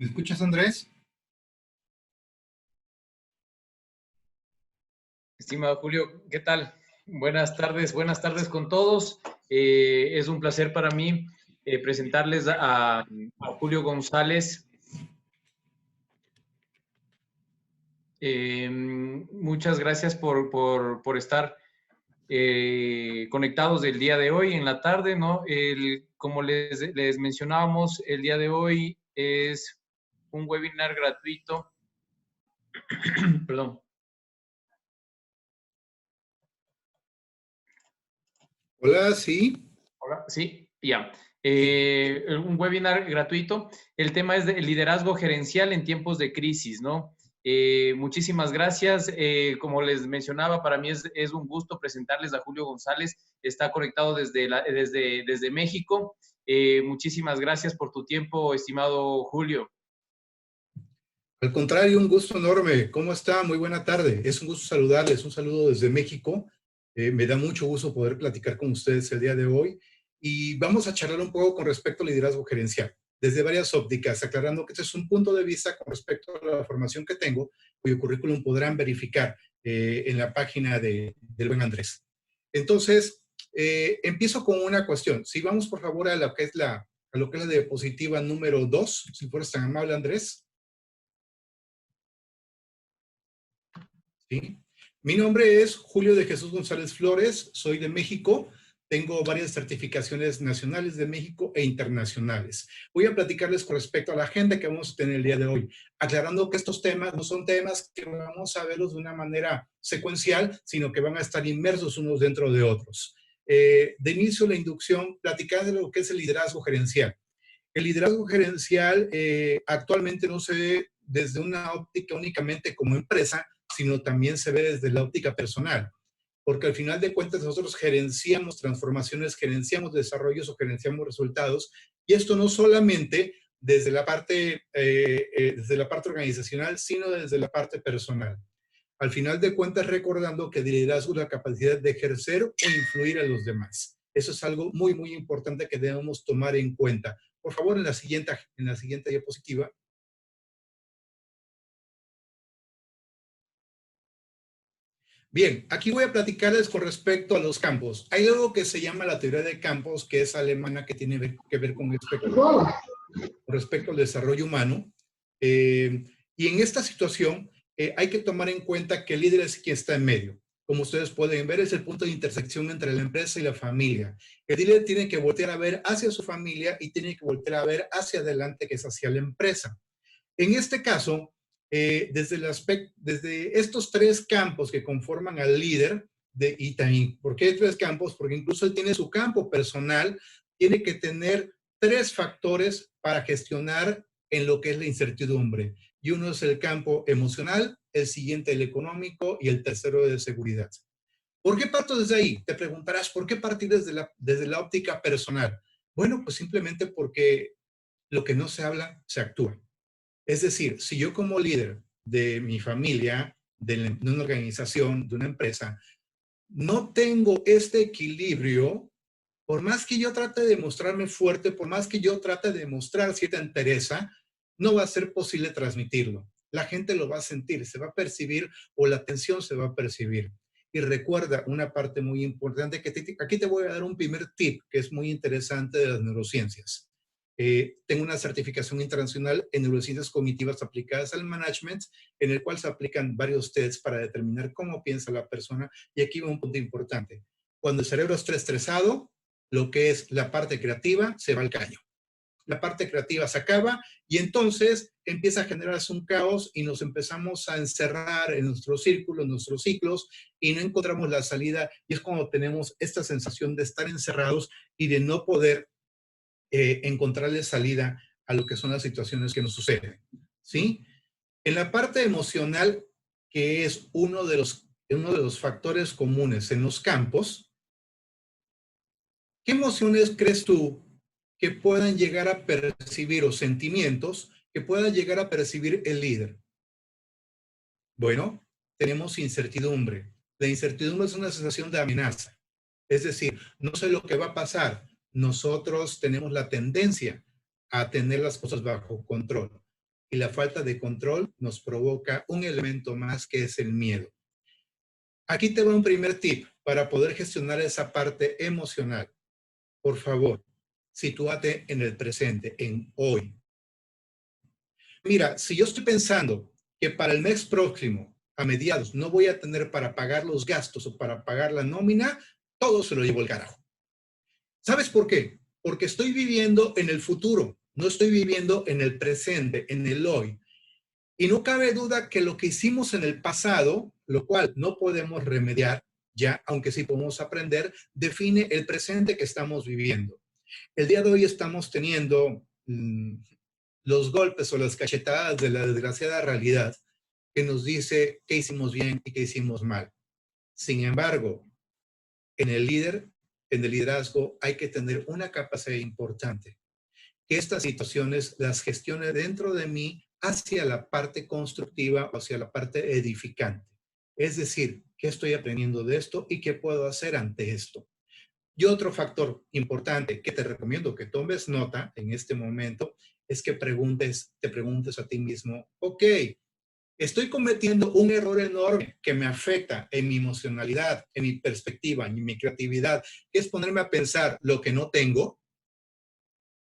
¿Me escuchas, Andrés? Estimado Julio, ¿qué tal? Buenas tardes con todos. Es un placer para mí presentarles a Julio González. Muchas gracias por estar conectados el día de hoy en la tarde, ¿no? Como les mencionábamos, el día de hoy es un webinar gratuito. Perdón. Hola, sí. Hola, sí, ya. Un webinar gratuito. El tema es de liderazgo gerencial en tiempos de crisis, ¿no? Muchísimas gracias. Como les mencionaba, para mí es un gusto presentarles a Julio González. Está conectado desde México. Muchísimas gracias por tu tiempo, estimado Julio. Al contrario, un gusto enorme. ¿Cómo está? Muy buena tarde. Es un gusto saludarles. Un saludo desde México. Me da mucho gusto poder platicar con ustedes el día de hoy. Y vamos a charlar un poco con respecto al liderazgo gerencial, desde varias ópticas, aclarando que este es un punto de vista con respecto a la formación que tengo, cuyo currículum podrán verificar en la página del buen Andrés. Entonces, empiezo con una cuestión. Si vamos, por favor, a lo que es la diapositiva número 2, si fueras tan amable, Andrés. ¿Sí? Mi nombre es Julio de Jesús González Flores, soy de México, tengo varias certificaciones nacionales de México e internacionales. Voy a platicarles con respecto a la agenda que vamos a tener el día de hoy, aclarando que estos temas no son temas que vamos a verlos de una manera secuencial, sino que van a estar inmersos unos dentro de otros. De inicio, la inducción, platicar de lo que es el liderazgo gerencial. El liderazgo gerencial actualmente no se ve desde una óptica únicamente como empresa, sino también se ve desde la óptica personal, porque al final de cuentas nosotros gerenciamos transformaciones, gerenciamos desarrollos o gerenciamos resultados, y esto no solamente desde la parte organizacional, sino desde la parte personal. Al final de cuentas, recordando que liderazgo es la capacidad de ejercer o influir a los demás. Eso es algo muy, muy importante que debemos tomar en cuenta. Por favor, en la siguiente diapositiva. Bien, aquí voy a platicarles con respecto a los campos. Hay algo que se llama la teoría de campos, que es alemana, que tiene que ver con respecto al desarrollo humano. Y en esta situación hay que tomar en cuenta que el líder es quien está en medio. Como ustedes pueden ver, es el punto de intersección entre la empresa y la familia. El líder tiene que voltear a ver hacia su familia y tiene que voltear a ver hacia adelante, que es hacia la empresa. En este caso, desde estos tres campos que conforman al líder, y también, ¿por qué tres campos? Porque incluso él tiene su campo personal, tiene que tener tres factores para gestionar en lo que es la incertidumbre. Y uno es el campo emocional, el siguiente el económico y el tercero de seguridad. ¿Por qué parto desde ahí? Te preguntarás, ¿por qué partir desde la óptica personal? Bueno, pues simplemente porque lo que no se habla, se actúa. Es decir, si yo como líder de mi familia, de una organización, de una empresa, no tengo este equilibrio, por más que yo trate de mostrarme fuerte, por más que yo trate de mostrar cierta entereza, no va a ser posible transmitirlo. La gente lo va a sentir, se va a percibir o la tensión se va a percibir. Y recuerda una parte muy importante que aquí te voy a dar un primer tip que es muy interesante de las neurociencias. Tengo una certificación internacional en neurociencias cognitivas aplicadas al management, en el cual se aplican varios tests para determinar cómo piensa la persona. Y aquí va un punto importante. Cuando el cerebro está estresado, lo que es la parte creativa se va al caño. La parte creativa se acaba y entonces empieza a generarse un caos y nos empezamos a encerrar en nuestros círculos, en nuestros ciclos y no encontramos la salida, y es cuando tenemos esta sensación de estar encerrados y de no poder encontrarle salida a lo que son las situaciones que nos suceden, ¿sí? En la parte emocional, que es uno de los factores comunes en los campos, ¿qué emociones crees tú que puedan llegar a percibir, o sentimientos que puedan llegar a percibir el líder? Bueno, tenemos incertidumbre. La incertidumbre es una sensación de amenaza. Es decir, no sé lo que va a pasar. Nosotros tenemos la tendencia a tener las cosas bajo control. y la falta de control nos provoca un elemento más que es el miedo. Aquí te va un primer tip para poder gestionar esa parte emocional. Por favor, sitúate en el presente, en hoy. Mira, si yo estoy pensando que para el mes próximo, a mediados, no voy a tener para pagar los gastos o para pagar la nómina, todo se lo llevo al carajo. ¿Sabes por qué? Porque estoy viviendo en el futuro, no estoy viviendo en el presente, en el hoy. Y no cabe duda que lo que hicimos en el pasado, lo cual no podemos remediar ya, aunque sí podemos aprender, define el presente que estamos viviendo. El día de hoy estamos teniendo los golpes o las cachetadas de la desgraciada realidad que nos dice qué hicimos bien y qué hicimos mal. Sin embargo, en el liderazgo, hay que tener una capacidad importante, que estas situaciones las gestione dentro de mí hacia la parte constructiva o hacia la parte edificante. Es decir, ¿qué estoy aprendiendo de esto y qué puedo hacer ante esto? Y otro factor importante que te recomiendo que tomes nota en este momento es que te preguntes a ti mismo, ok, estoy cometiendo un error enorme que me afecta en mi emocionalidad, en mi perspectiva, en mi creatividad, que es ponerme a pensar lo que no tengo.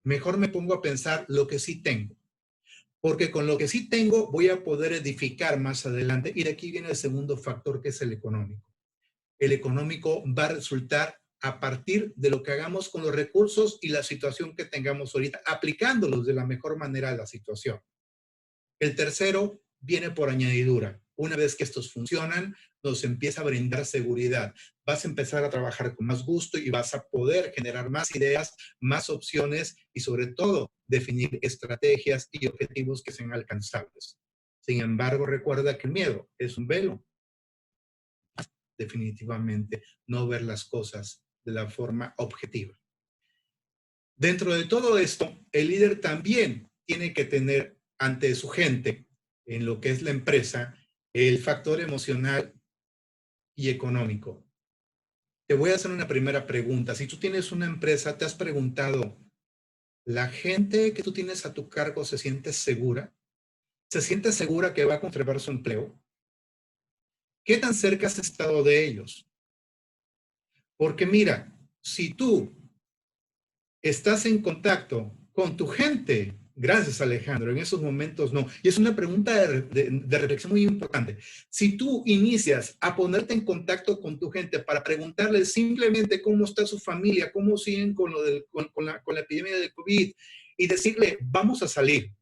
Mejor me pongo a pensar lo que sí tengo, porque con lo que sí tengo voy a poder edificar más adelante. Y de aquí viene el segundo factor, que es el económico. El económico va a resultar a partir de lo que hagamos con los recursos y la situación que tengamos ahorita, aplicándolos de la mejor manera a la situación. El tercero viene por añadidura. Una vez que estos funcionan, nos empieza a brindar seguridad. Vas a empezar a trabajar con más gusto y vas a poder generar más ideas, más opciones y sobre todo definir estrategias y objetivos que sean alcanzables. Sin embargo, recuerda que el miedo es un velo. Definitivamente no ver las cosas de la forma objetiva. Dentro de todo esto, el líder también tiene que tener ante su gente, en lo que es la empresa, el factor emocional y económico. Te voy a hacer una primera pregunta. Si tú tienes una empresa, ¿te has preguntado, ¿la gente que tú tienes a tu cargo se siente segura? ¿Se siente segura que va a conservar su empleo? ¿Qué tan cerca has estado de ellos? Porque mira, si tú estás en contacto con tu gente, gracias Alejandro, en esos momentos no. Y es una pregunta de reflexión muy importante. Si tú inicias a ponerte en contacto con tu gente para preguntarles simplemente cómo está su familia, cómo siguen con, con la epidemia del COVID y decirle, vamos a salir.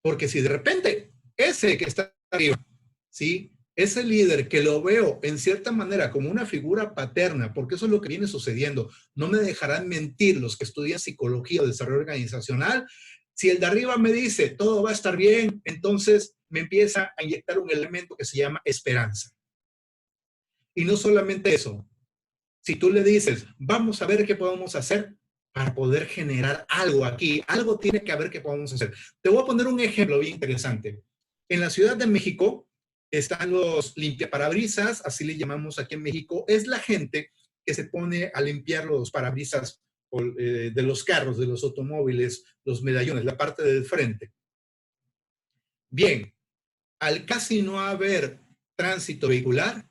Porque si de repente ese que está arriba, ¿sí? Ese líder que lo veo en cierta manera como una figura paterna, porque eso es lo que viene sucediendo. No me dejarán mentir los que estudian psicología o desarrollo organizacional. Si el de arriba me dice todo va a estar bien, entonces me empieza a inyectar un elemento que se llama esperanza. Y no solamente eso, si tú le dices, vamos a ver qué podemos hacer para poder generar algo aquí, algo tiene que haber que podamos hacer. Te voy a poner un ejemplo bien interesante. En la Ciudad de México están los limpiaparabrisas, así le llamamos aquí en México. Es la gente que se pone a limpiar los parabrisas de los carros, de los automóviles, los medallones, la parte del frente. Bien, al casi no haber tránsito vehicular,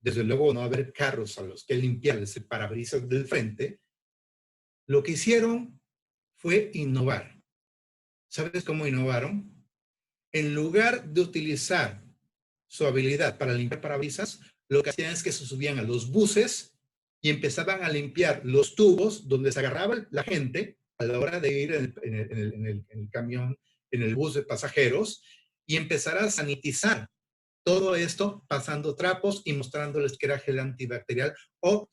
desde luego no haber carros a los que limpiarles el parabrisas del frente, lo que hicieron fue innovar. ¿Sabes cómo innovaron? En lugar de utilizar su habilidad para limpiar parabrisas, lo que hacían es que se subían a los buses y empezaban a limpiar los tubos donde se agarraba la gente a la hora de ir en el camión, en el bus de pasajeros, y empezar a sanitizar todo esto pasando trapos y mostrándoles que era gel antibacterial o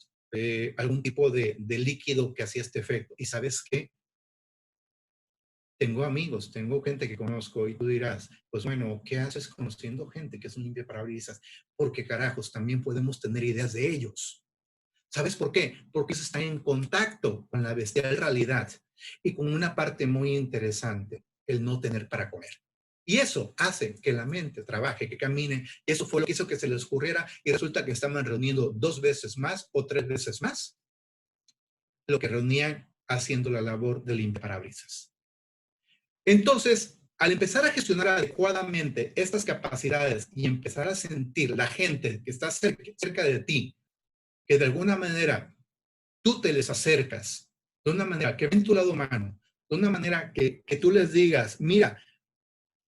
algún tipo de líquido que hacía este efecto. ¿Y sabes qué? Tengo amigos, tengo gente que conozco y tú dirás, pues bueno, ¿qué haces conociendo gente que es un limpiaparabrisas? Porque carajos, también podemos tener ideas de ellos. ¿Sabes por qué? Porque ellos están en contacto con la bestial realidad y con una parte muy interesante, el no tener para comer. Y eso hace que la mente trabaje, que camine. Y eso fue lo que hizo que se les ocurriera y resulta que estaban reuniendo 2 veces más o 3 veces más lo que reunían haciendo la labor de limpiaparabrisas. Entonces, Al empezar a gestionar adecuadamente estas capacidades y empezar a sentir la gente que está cerca de ti, que de alguna manera tú te les acercas, de una manera que ven tu lado humano, de una manera que tú les digas, mira,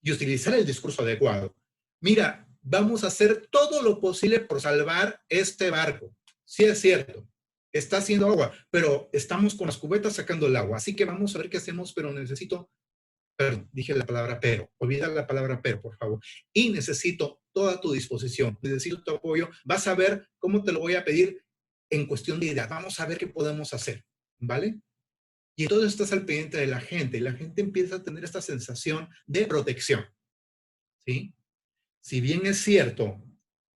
y utilizar el discurso adecuado. Mira, vamos a hacer todo lo posible por salvar este barco. Sí es cierto, está haciendo agua, pero estamos con las cubetas sacando el agua, así que vamos a ver qué hacemos, pero necesito, perdón, dije la palabra pero, olvida la palabra pero, por favor, y necesito toda tu disposición, necesito tu apoyo, vas a ver cómo te lo voy a pedir en cuestión de idea, vamos a ver qué podemos hacer, ¿vale? Y entonces estás al pendiente de la gente y la gente empieza a tener esta sensación de protección, ¿sí? Si bien es cierto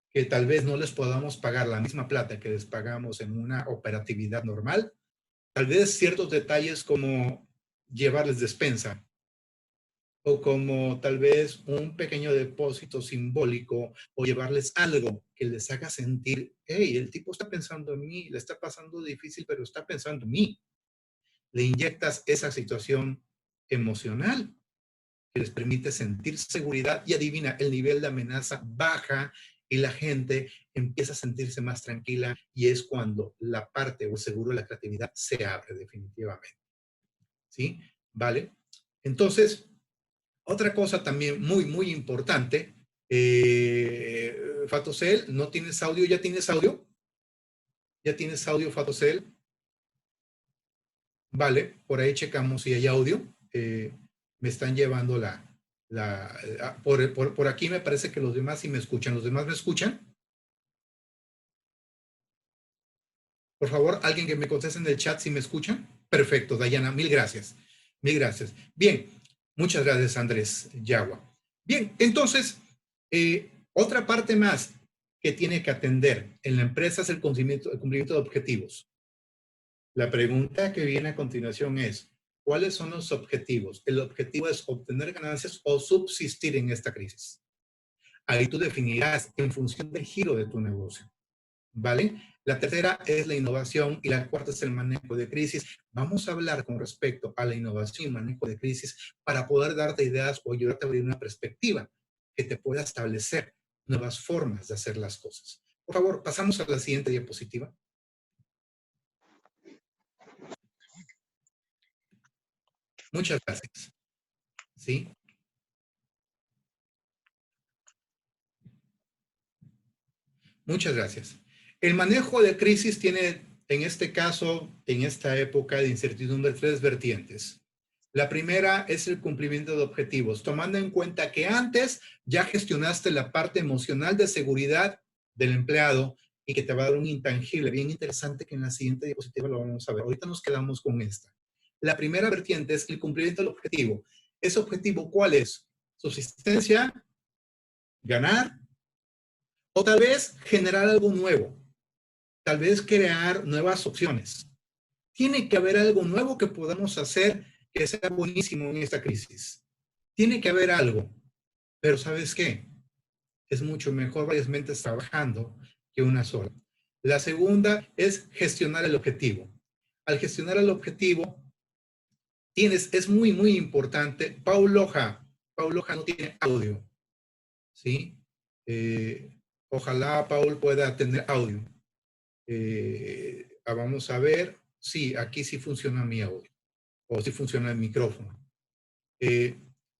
que tal vez no les podamos pagar la misma plata que les pagamos en una operatividad normal, tal vez ciertos detalles como llevarles despensa o como tal vez un pequeño depósito simbólico o llevarles algo que les haga sentir, hey, el tipo está pensando en mí, le está pasando difícil, pero está pensando en mí. Le inyectas esa situación emocional que les permite sentir seguridad y adivina, el nivel de amenaza baja y la gente empieza a sentirse más tranquila y es cuando la parte o el seguro de la creatividad se abre definitivamente. ¿Sí? ¿Vale? Entonces, otra cosa también muy, muy importante, Fatosel, ¿no tienes audio? ¿Ya tienes audio? ¿Ya tienes audio, Fatosel? Vale, por ahí checamos si hay audio. Me están llevando por aquí me parece que los demás sí me escuchan. ¿Los demás me escuchan? Por favor, alguien que me conteste en el chat si me escuchan. Perfecto, Dayana, mil gracias. Mil gracias. Bien, muchas gracias, Andrés Yagua. Bien, entonces, otra parte más que tiene que atender en la empresa es el cumplimiento de objetivos. La pregunta que viene a continuación es, ¿cuáles son los objetivos? El objetivo es obtener ganancias o subsistir en esta crisis. Ahí tú definirás en función del giro de tu negocio, ¿vale? La tercera es la innovación y la cuarta es el manejo de crisis. Vamos a hablar con respecto a la innovación y manejo de crisis para poder darte ideas o ayudarte a abrir una perspectiva que te pueda establecer nuevas formas de hacer las cosas. Por favor, pasamos a la siguiente diapositiva. Muchas gracias. ¿Sí? Muchas gracias. El manejo de crisis tiene, en este caso, en esta época de incertidumbre, tres vertientes. La primera es el cumplimiento de objetivos, tomando en cuenta que antes ya gestionaste la parte emocional de seguridad del empleado y que te va a dar un intangible bien interesante que en la siguiente diapositiva lo vamos a ver. Ahorita nos quedamos con esta. La primera vertiente es el cumplimiento del objetivo. ¿Ese objetivo cuál es? Subsistencia, ganar, o tal vez generar algo nuevo, tal vez crear nuevas opciones. Tiene que haber algo nuevo que podamos hacer que sea buenísimo en esta crisis. Tiene que haber algo, pero ¿sabes qué? Es mucho mejor varias mentes trabajando que una sola. La segunda es gestionar el objetivo. Al gestionar el objetivo, es muy, muy importante. Paul Loja no tiene audio, ¿sí? Ojalá Paul pueda tener audio. Vamos a ver. Sí, aquí sí funciona mi audio. O sí funciona el micrófono.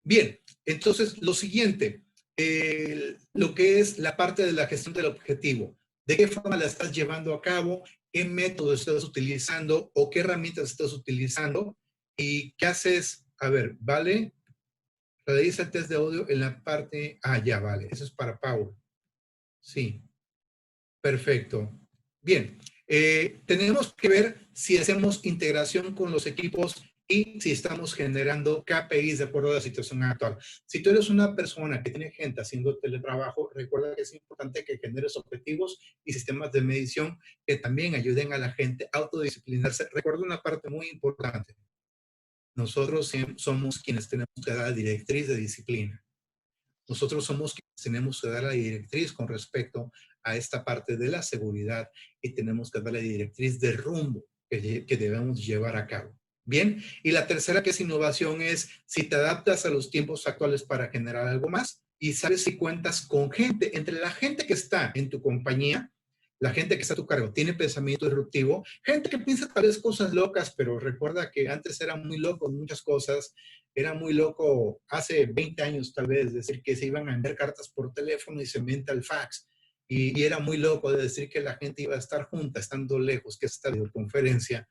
Bien, entonces lo siguiente. Lo que es la parte de la gestión del objetivo. ¿De qué forma la estás llevando a cabo? ¿Qué métodos estás utilizando? ¿O qué herramientas estás utilizando? ¿Y qué haces? A ver, ¿vale? Realiza el test de audio en la parte... Ah, ya, vale. Eso es para Paul. Sí. Perfecto. Bien, tenemos que ver si hacemos integración con los equipos y si estamos generando KPIs de acuerdo a la situación actual. Si tú eres una persona que tiene gente haciendo teletrabajo, recuerda que es importante que generes objetivos y sistemas de medición que también ayuden a la gente a autodisciplinarse. Recuerda una parte muy importante. Nosotros somos quienes tenemos que dar la directriz de disciplina. Nosotros somos quienes tenemos que dar la directriz con respecto a esta parte de la seguridad y tenemos que dar la directriz de rumbo que debemos llevar a cabo. Bien, y la tercera que es innovación es si te adaptas a los tiempos actuales para generar algo más y sabes si cuentas con gente, entre la gente que está en tu compañía, la gente que está a tu cargo, tiene pensamiento disruptivo, gente que piensa tal vez cosas locas, pero recuerda que antes era muy loco en muchas cosas, era muy loco hace 20 años tal vez decir que se iban a enviar cartas por teléfono y se inventa el fax. Y era muy loco de decir que la gente iba a estar junta, estando lejos, que es esta videoconferencia.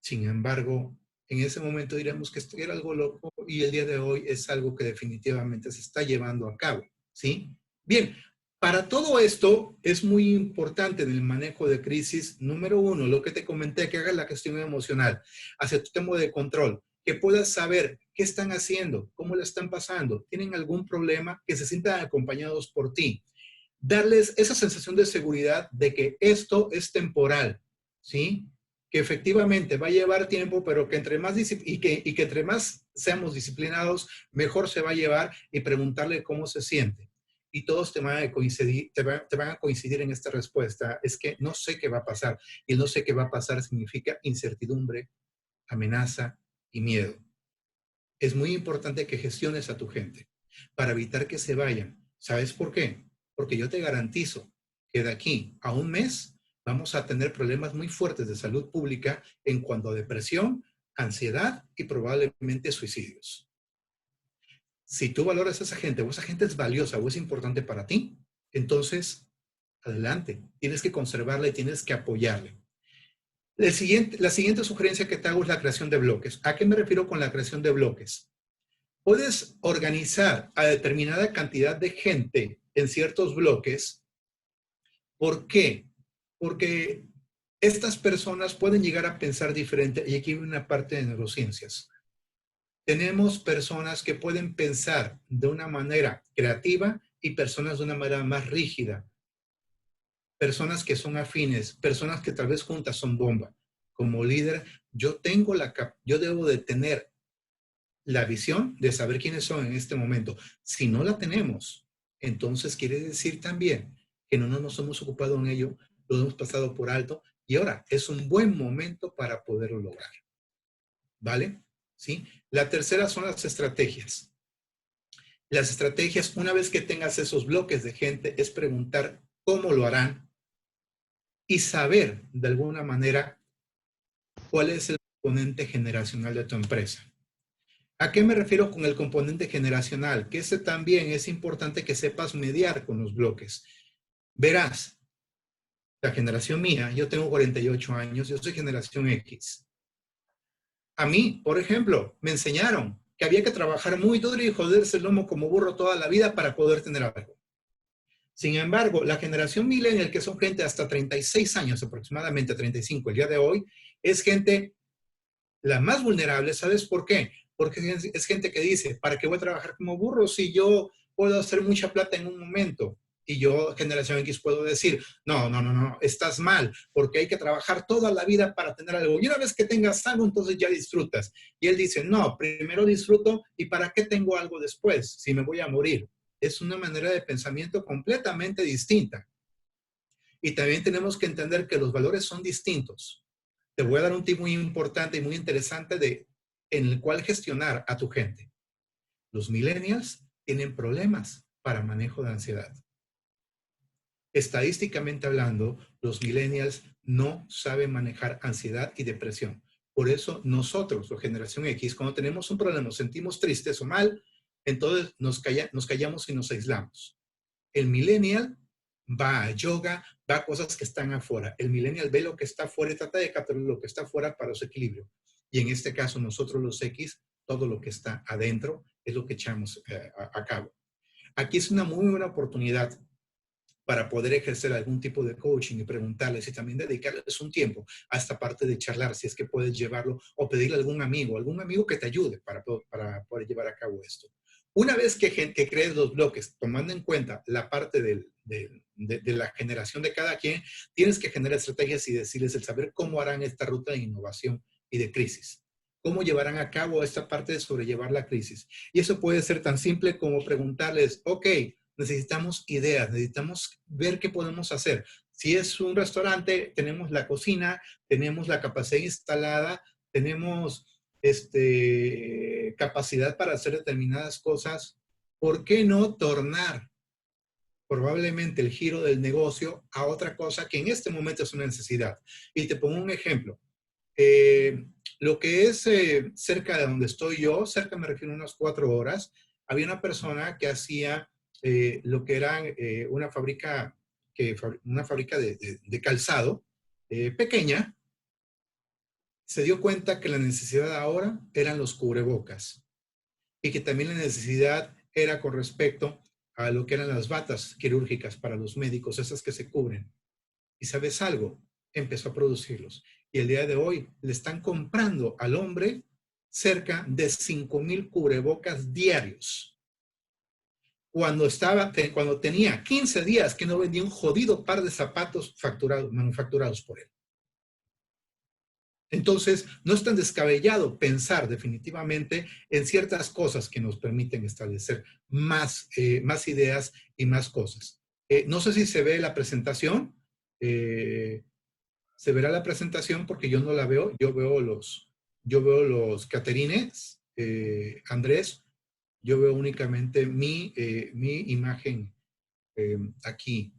Sin embargo, en ese momento diríamos que esto era algo loco y el día de hoy es algo que definitivamente se está llevando a cabo, ¿sí? Bien, para todo esto es muy importante en el manejo de crisis, número uno, lo que te comenté, que hagas la gestión emocional hacia tu tema de control, que puedas saber qué están haciendo, cómo la están pasando, tienen algún problema, que se sientan acompañados por ti. Darles esa sensación de seguridad de que esto es temporal, ¿sí? Que efectivamente va a llevar tiempo, pero que entre más y que entre más seamos disciplinados, mejor se va a llevar y preguntarle cómo se siente. Y todos te van a coincidir, te van a coincidir en esta respuesta. Es que no sé qué va a pasar. Y el no sé qué va a pasar significa incertidumbre, amenaza y miedo. Es muy importante que gestiones a tu gente para evitar que se vayan. ¿Sabes por qué? Porque yo te garantizo que de aquí a un mes vamos a tener problemas muy fuertes de salud pública en cuanto a depresión, ansiedad y probablemente suicidios. Si tú valoras a esa gente o esa gente es valiosa o es importante para ti, entonces adelante. Tienes que conservarla y tienes que apoyarle. La siguiente sugerencia que te hago es la creación de bloques. ¿A qué me refiero con la creación de bloques? Puedes organizar a determinada cantidad de gente en ciertos bloques. ¿Por qué? Porque estas personas pueden llegar a pensar diferente y aquí hay una parte de neurociencias. Tenemos personas que pueden pensar de una manera creativa y personas de una manera más rígida. Personas que son afines, personas que tal vez juntas son bomba. Como líder, yo debo de tener la visión de saber quiénes son en este momento. Si no la tenemos, entonces quiere decir también que no nos hemos ocupado en ello, lo hemos pasado por alto y ahora es un buen momento para poderlo lograr. ¿Vale? ¿Sí? La tercera son las estrategias. Las estrategias, una vez que tengas esos bloques de gente, es preguntar cómo lo harán y saber de alguna manera cuál es el componente generacional de tu empresa. ¿A qué me refiero con el componente generacional? Que ese también es importante que sepas mediar con los bloques. Verás, la generación mía, yo tengo 48 años, yo soy generación X. A mí, por ejemplo, me enseñaron que había que trabajar muy duro y joderse el lomo como burro toda la vida para poder tener algo. Sin embargo, la generación millennial, que son gente hasta 36 años, aproximadamente 35 el día de hoy, es gente la más vulnerable. ¿Sabes por qué? Porque es gente que dice, ¿para qué voy a trabajar como burro si yo puedo hacer mucha plata en un momento? Y yo, generación X, puedo decir, no, estás mal, porque hay que trabajar toda la vida para tener algo. Y una vez que tengas algo, entonces ya disfrutas. Y él dice, no, primero disfruto y ¿para qué tengo algo después si me voy a morir? Es una manera de pensamiento completamente distinta. Y también tenemos que entender que los valores son distintos. Te voy a dar un tip muy importante y muy interesante en el cual gestionar a tu gente. Los millennials tienen problemas para manejo de ansiedad. Estadísticamente hablando, los millennials no saben manejar ansiedad y depresión. Por eso nosotros, la generación X, cuando tenemos un problema, nos sentimos tristes o mal, entonces nos callamos y nos aislamos. El millennial va a yoga, va a cosas que están afuera. El millennial ve lo que está afuera y trata de capturar lo que está afuera para su equilibrio. Y en este caso, nosotros los X, todo lo que está adentro es lo que echamos a cabo. Aquí es una muy buena oportunidad para poder ejercer algún tipo de coaching y preguntarles y también dedicarles un tiempo a esta parte de charlar, si es que puedes llevarlo o pedirle a algún amigo que te ayude para poder llevar a cabo esto. Una vez que crees los bloques, tomando en cuenta la parte de la generación de cada quien, tienes que generar estrategias y decirles el saber cómo harán esta ruta de innovación y de crisis. ¿Cómo llevarán a cabo esta parte de sobrellevar la crisis? Y eso puede ser tan simple como preguntarles, ok, necesitamos ideas, necesitamos ver qué podemos hacer. Si es un restaurante, tenemos la cocina, tenemos la capacidad instalada, tenemos capacidad para hacer determinadas cosas, ¿por qué no tornar probablemente el giro del negocio a otra cosa que en este momento es una necesidad? Y te pongo un ejemplo. Lo que es cerca de donde estoy yo, cerca me refiero a unas 4 horas, había una persona que hacía lo que era una fábrica, de calzado pequeña. Se dio cuenta que la necesidad ahora eran los cubrebocas y que también la necesidad era con respecto a lo que eran las batas quirúrgicas para los médicos, esas que se cubren. ¿Y sabes algo? Empezó a producirlos. Y el día de hoy le están comprando al hombre cerca de 5,000 cubrebocas diarios. Cuando tenía 15 días que no vendía un jodido par de zapatos manufacturados por él. Entonces, no es tan descabellado pensar definitivamente en ciertas cosas que nos permiten establecer más ideas y más cosas. No sé si se ve la presentación. Se verá la presentación porque yo no la veo. Yo veo los caterines, Andrés. Yo veo únicamente mi imagen aquí.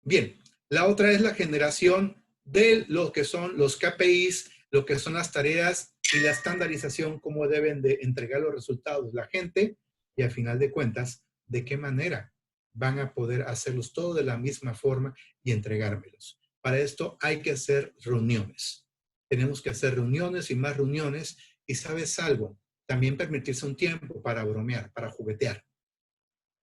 Bien, la otra es la generación de lo que son los KPIs, lo que son las tareas y la estandarización, cómo deben de entregar los resultados la gente y al final de cuentas, de qué manera van a poder hacerlos todo de la misma forma y entregármelos. Para esto hay que hacer reuniones. Tenemos que hacer reuniones y más reuniones y ¿sabes algo? También permitirse un tiempo para bromear, para juguetear,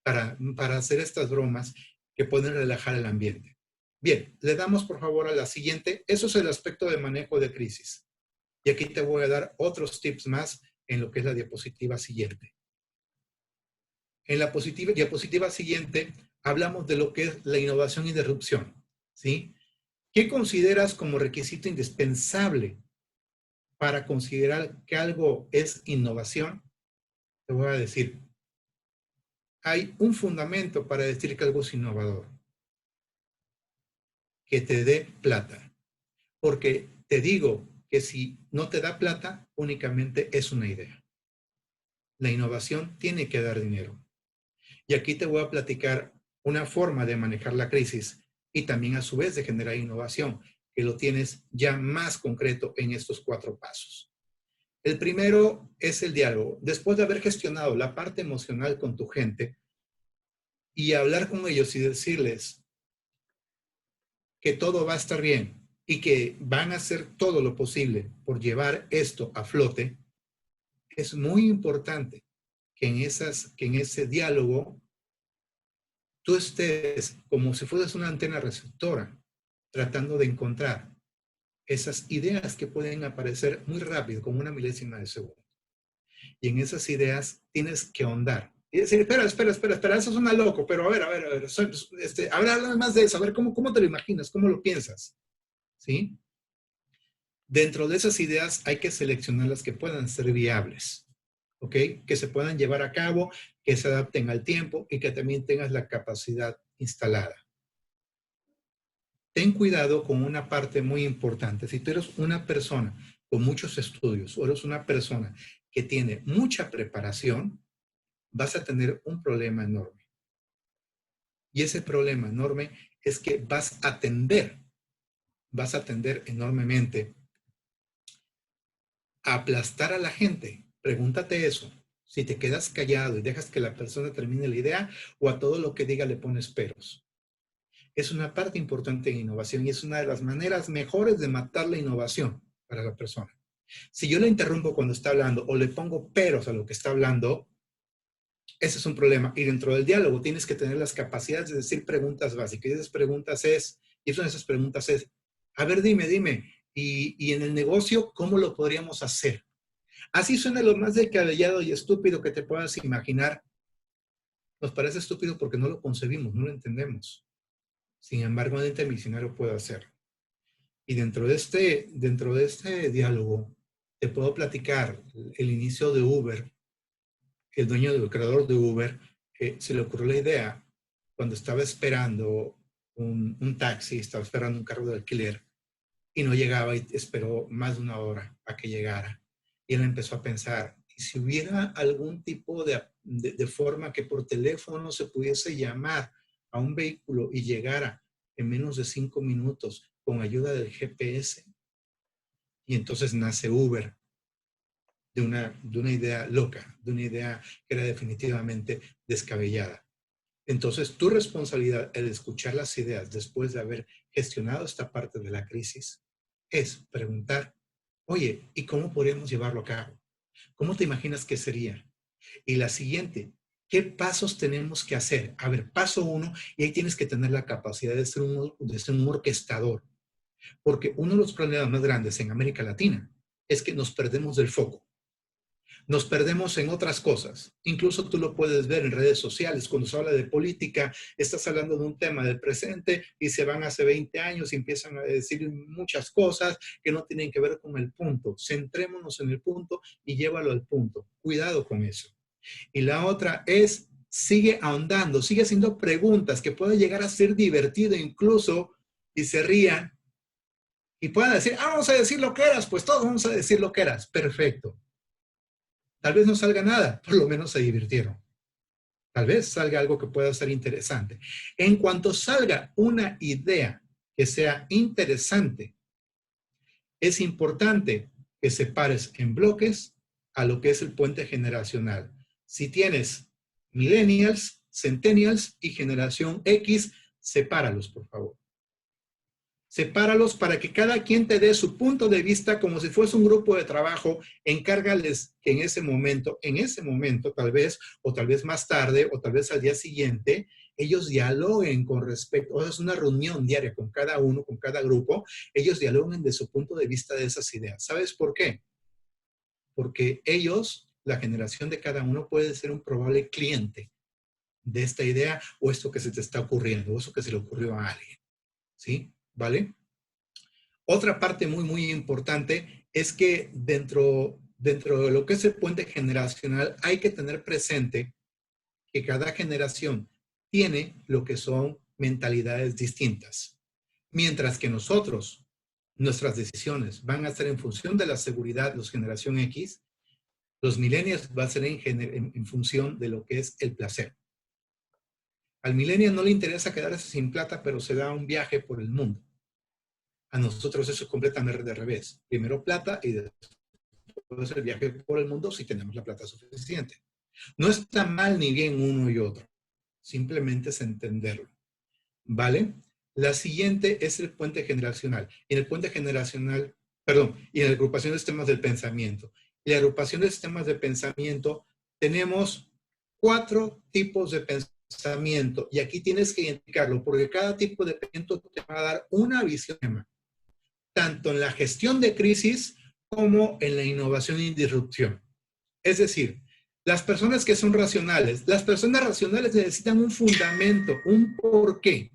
para hacer estas bromas que pueden relajar el ambiente. Bien, le damos por favor a la siguiente. Eso es el aspecto de manejo de crisis. Y aquí te voy a dar otros tips más en lo que es la diapositiva siguiente. En la diapositiva siguiente hablamos de lo que es la innovación y disrupción, ¿sí? ¿Qué consideras como requisito indispensable para considerar que algo es innovación? Te voy a decir, hay un fundamento para decir que algo es innovador. Que te dé plata. Porque te digo que si no te da plata, únicamente es una idea. La innovación tiene que dar dinero. Y aquí te voy a platicar una forma de manejar la crisis y también a su vez de generar innovación, que lo tienes ya más concreto en estos 4 pasos. El primero es el diálogo. Después de haber gestionado la parte emocional con tu gente y hablar con ellos y decirles que todo va a estar bien y que van a hacer todo lo posible por llevar esto a flote, es muy importante que en ese diálogo tú estés como si fueras una antena receptora, tratando de encontrar esas ideas que pueden aparecer muy rápido, como una milésima de segundo. Y en esas ideas tienes que ahondar. Y decir, espera, eso suena loco, pero a ver, habla más de eso, a ver, ¿cómo te lo imaginas? ¿Cómo lo piensas? ¿Sí? Dentro de esas ideas hay que seleccionar las que puedan ser viables, ¿ok? Que se puedan llevar a cabo, que se adapten al tiempo y que también tengas la capacidad instalada. Ten cuidado con una parte muy importante. Si tú eres una persona con muchos estudios o eres una persona que tiene mucha preparación, vas a tener un problema enorme. Y ese problema enorme es que vas a tender enormemente a aplastar a la gente. Pregúntate eso. Si te quedas callado y dejas que la persona termine la idea o a todo lo que diga le pones peros. Es una parte importante en innovación y es una de las maneras mejores de matar la innovación para la persona. Si yo le interrumpo cuando está hablando o le pongo peros a lo que está hablando, ese es un problema. Y dentro del diálogo tienes que tener las capacidades de decir preguntas básicas. Y una de esas preguntas es, a ver, dime, y en el negocio, ¿cómo lo podríamos hacer? Así suena lo más descabellado y estúpido que te puedas imaginar. Nos parece estúpido porque no lo concebimos, no lo entendemos. Sin embargo, un ente visionario puede hacerlo. Y dentro de este diálogo, te puedo platicar el inicio de Uber. El creador de Uber, se le ocurrió la idea cuando estaba esperando un taxi, estaba esperando un carro de alquiler y no llegaba y esperó más de 1 hora a que llegara. Y él empezó a pensar, ¿y si hubiera algún tipo de forma que por teléfono se pudiese llamar a un vehículo y llegara en menos de 5 minutos con ayuda del GPS? Y entonces nace Uber de una idea loca, de una idea que era definitivamente descabellada. Entonces, tu responsabilidad al escuchar las ideas después de haber gestionado esta parte de la crisis es preguntar, oye, ¿y cómo podríamos llevarlo a cabo? ¿Cómo te imaginas que sería? Y la siguiente, ¿qué pasos tenemos que hacer? A ver, paso 1, y ahí tienes que tener la capacidad de ser un orquestador, porque uno de los problemas más grandes en América Latina es que nos perdemos del foco. Nos perdemos en otras cosas. Incluso tú lo puedes ver en redes sociales. Cuando se habla de política, estás hablando de un tema del presente y se van hace 20 años y empiezan a decir muchas cosas que no tienen que ver con el punto. Centrémonos en el punto y llévalo al punto. Cuidado con eso. Y la otra es, sigue ahondando, sigue haciendo preguntas que pueden llegar a ser divertido incluso y se rían y puedan decir, vamos a decir lo que eras, pues todos vamos a decir lo que eras. Perfecto. Tal vez no salga nada, por lo menos se divirtieron. Tal vez salga algo que pueda ser interesante. En cuanto salga una idea que sea interesante, es importante que separes en bloques a lo que es el puente generacional. Si tienes millennials, centennials y generación X, sepáralos, por favor. Sepáralos para que cada quien te dé su punto de vista como si fuese un grupo de trabajo. Encárgales que en ese momento tal vez, o tal vez más tarde, o tal vez al día siguiente, ellos dialoguen con respecto, o es una reunión diaria con cada uno, con cada grupo, ellos dialoguen de su punto de vista de esas ideas. ¿Sabes por qué? Porque ellos, la generación de cada uno, puede ser un probable cliente de esta idea o esto que se te está ocurriendo, o eso que se le ocurrió a alguien. ¿Sí? ¿Vale? Otra parte muy, muy importante es que dentro de lo que es el puente generacional hay que tener presente que cada generación tiene lo que son mentalidades distintas. Mientras que nosotros, nuestras decisiones van a ser en función de la seguridad, los generación X, los millennials va a ser en función de lo que es el placer. Al millennial no le interesa quedarse sin plata, pero se da un viaje por el mundo. A nosotros eso es completamente de revés. Primero plata y después el viaje por el mundo si tenemos la plata suficiente. No está mal ni bien uno y otro. Simplemente es entenderlo. ¿Vale? La siguiente es el puente generacional. En el puente generacional, perdón, y en la agrupación de sistemas del pensamiento. En la agrupación de sistemas de pensamiento tenemos 4 tipos de pensamiento y aquí tienes que identificarlo porque cada tipo de pensamiento te va a dar una visión, tanto en la gestión de crisis como en la innovación y disrupción. Es decir, las personas que son racionales, las personas racionales necesitan un fundamento, un porqué.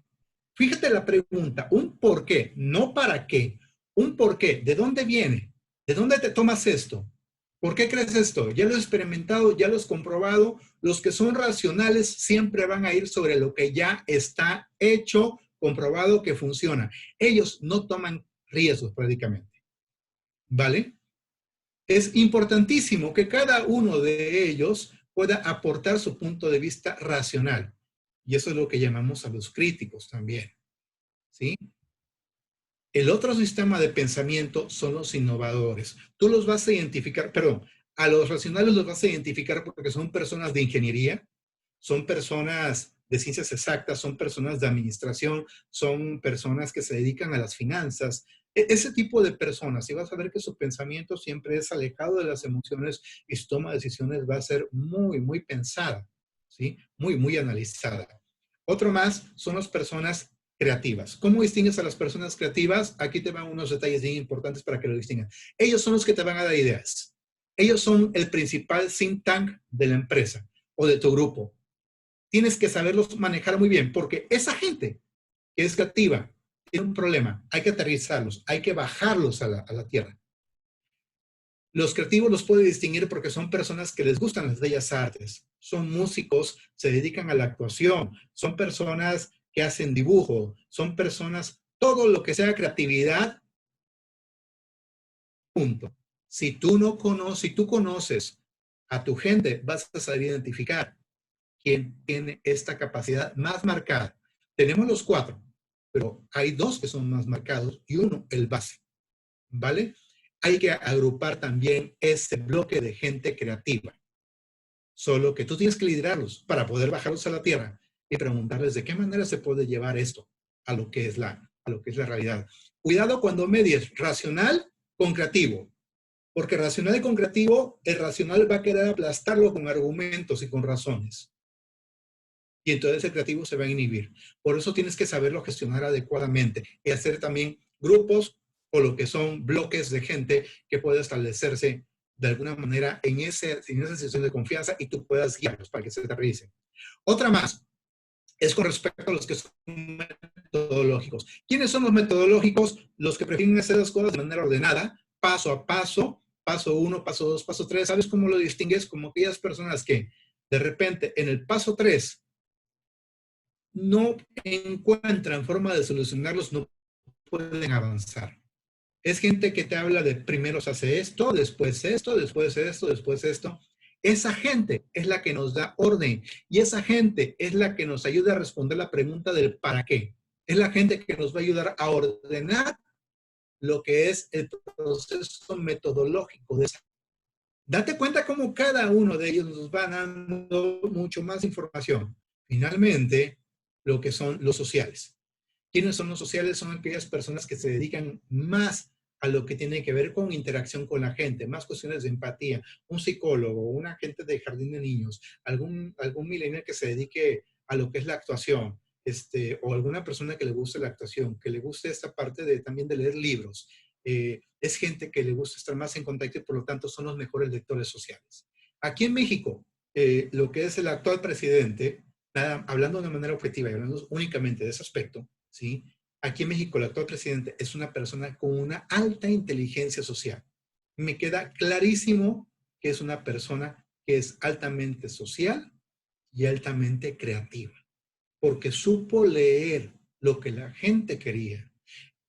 Fíjate la pregunta, un porqué, no para qué, un porqué, ¿de dónde viene? ¿De dónde te tomas esto? ¿Por qué crees esto? Ya lo he experimentado, ya lo has comprobado. Los que son racionales siempre van a ir sobre lo que ya está hecho, comprobado que funciona. Ellos no toman riesgos prácticamente. ¿Vale? Es importantísimo que cada uno de ellos pueda aportar su punto de vista racional. Y eso es lo que llamamos a los críticos también. ¿Sí? El otro sistema de pensamiento son los innovadores. Tú los vas a identificar, perdón, a los racionales los vas a identificar porque son personas de ingeniería, son personas de ciencias exactas, son personas de administración, son personas que se dedican a las finanzas. Ese tipo de personas, y vas a ver que su pensamiento siempre es alejado de las emociones y su toma de decisiones va a ser muy, muy pensada, ¿sí? Muy, muy analizada. Otro más son las personas creativas. ¿Cómo distingues a las personas creativas? Aquí te van unos detalles bien importantes para que lo distingan. Ellos son los que te van a dar ideas. Ellos son el principal think tank de la empresa o de tu grupo. Tienes que saberlos manejar muy bien, porque esa gente que es creativa tiene un problema. Hay que aterrizarlos, hay que bajarlos a la tierra. Los creativos los puedes distinguir porque son personas que les gustan las bellas artes, son músicos, se dedican a la actuación, son personas que hacen dibujo, son personas, todo lo que sea creatividad, punto. Si tú conoces a tu gente, vas a saber identificar quién tiene esta capacidad más marcada. Tenemos los 4, pero hay 2 que son más marcados y uno, el base, ¿vale? Hay que agrupar también ese bloque de gente creativa. Solo que tú tienes que liderarlos para poder bajarlos a la tierra y preguntarles de qué manera se puede llevar esto a lo que es la realidad. Cuidado cuando medies racional con creativo, porque racional y con creativo, el racional va a querer aplastarlo con argumentos y con razones. Y entonces el creativo se va a inhibir. Por eso tienes que saberlo gestionar adecuadamente y hacer también grupos o lo que son bloques de gente que pueda establecerse de alguna manera en esa situación de confianza y tú puedas guiarlos para que se aterricen. Otra más es con respecto a los que son metodológicos. ¿Quiénes son los metodológicos? Los que prefieren hacer las cosas de manera ordenada, paso a paso, paso 1, paso 2, paso 3. ¿Sabes cómo lo distingues? Como aquellas personas que de repente en el paso 3 no encuentran forma de solucionarlos, no pueden avanzar. Es gente que te habla de primero se hace esto, después esto, después esto, después esto. Esa gente es la que nos da orden y esa gente es la que nos ayuda a responder la pregunta del para qué. Es la gente que nos va a ayudar a ordenar lo que es el proceso metodológico de esa. Date cuenta cómo cada uno de ellos nos va dando mucho más información. Finalmente, lo que son los sociales. ¿Quiénes son los sociales? Son aquellas personas que se dedican más a lo que tiene que ver con interacción con la gente, más cuestiones de empatía. Un psicólogo, un agente de jardín de niños, algún millennial que se dedique a lo que es la actuación, o alguna persona que le guste la actuación, que le guste esta parte también de leer libros. Es gente que le gusta estar más en contacto y por lo tanto son los mejores lectores sociales. Aquí en México, lo que es el actual presidente, hablando de una manera objetiva y hablando únicamente de ese aspecto, ¿sí? Aquí en México, el actual presidente es una persona con una alta inteligencia social. Me queda clarísimo que es una persona que es altamente social y altamente creativa, porque supo leer lo que la gente quería.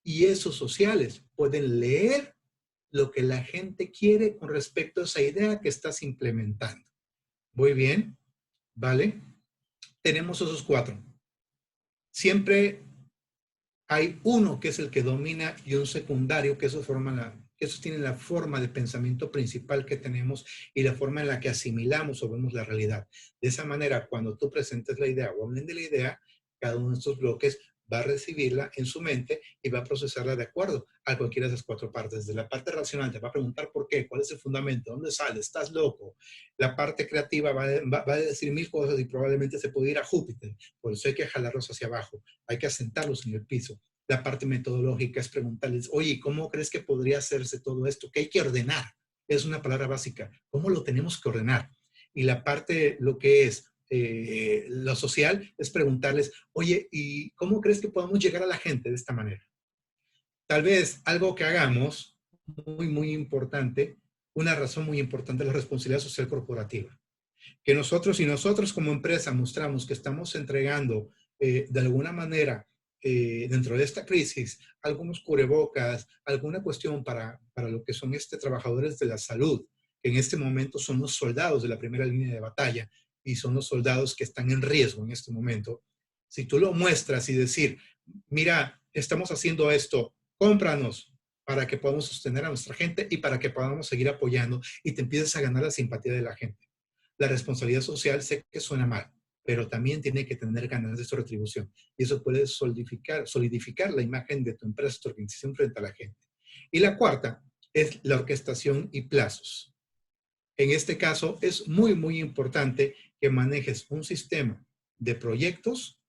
Y esos sociales pueden leer lo que la gente quiere con respecto a esa idea que estás implementando. Muy bien, ¿vale? Tenemos esos 4. Siempre hay uno que es el que domina y un secundario que esos tienen la forma de pensamiento principal que tenemos y la forma en la que asimilamos o vemos la realidad. De esa manera, cuando tú presentes la idea o hablen de la idea, cada uno de estos bloques va a recibirla en su mente y va a procesarla de acuerdo a cualquiera de esas 4 partes. De la parte racional te va a preguntar por qué, cuál es el fundamento, dónde sale, estás loco. La parte creativa va a decir 1000 cosas y probablemente se puede ir a Júpiter. Por eso hay que jalarlos hacia abajo, hay que asentarlos en el piso. La parte metodológica es preguntarles, oye, ¿cómo crees que podría hacerse todo esto? ¿Qué hay que ordenar? Es una palabra básica. ¿Cómo lo tenemos que ordenar? Y la parte, lo que es lo social, es preguntarles, oye, ¿y cómo crees que podemos llegar a la gente de esta manera? Tal vez algo que hagamos, muy importante, una razón muy importante es la responsabilidad social corporativa. Que si nosotros como empresa mostramos que estamos entregando de alguna manera dentro de esta crisis algunos cubrebocas, alguna cuestión para lo que son trabajadores de la salud, que en este momento son los soldados de la primera línea de batalla y son los soldados que están en riesgo en este momento. Si tú lo muestras y decir, mira, estamos haciendo esto, cómpranos para que podamos sostener a nuestra gente y para que podamos seguir apoyando y te empiezas a ganar la simpatía de la gente. La responsabilidad social sé que suena mal, pero también tiene que tener ganas de su retribución. Y eso puede solidificar la imagen de tu empresa, tu organización frente a la gente. Y la cuarta es la orquestación y plazos. En este caso es muy importante que manejes un sistema de proyectos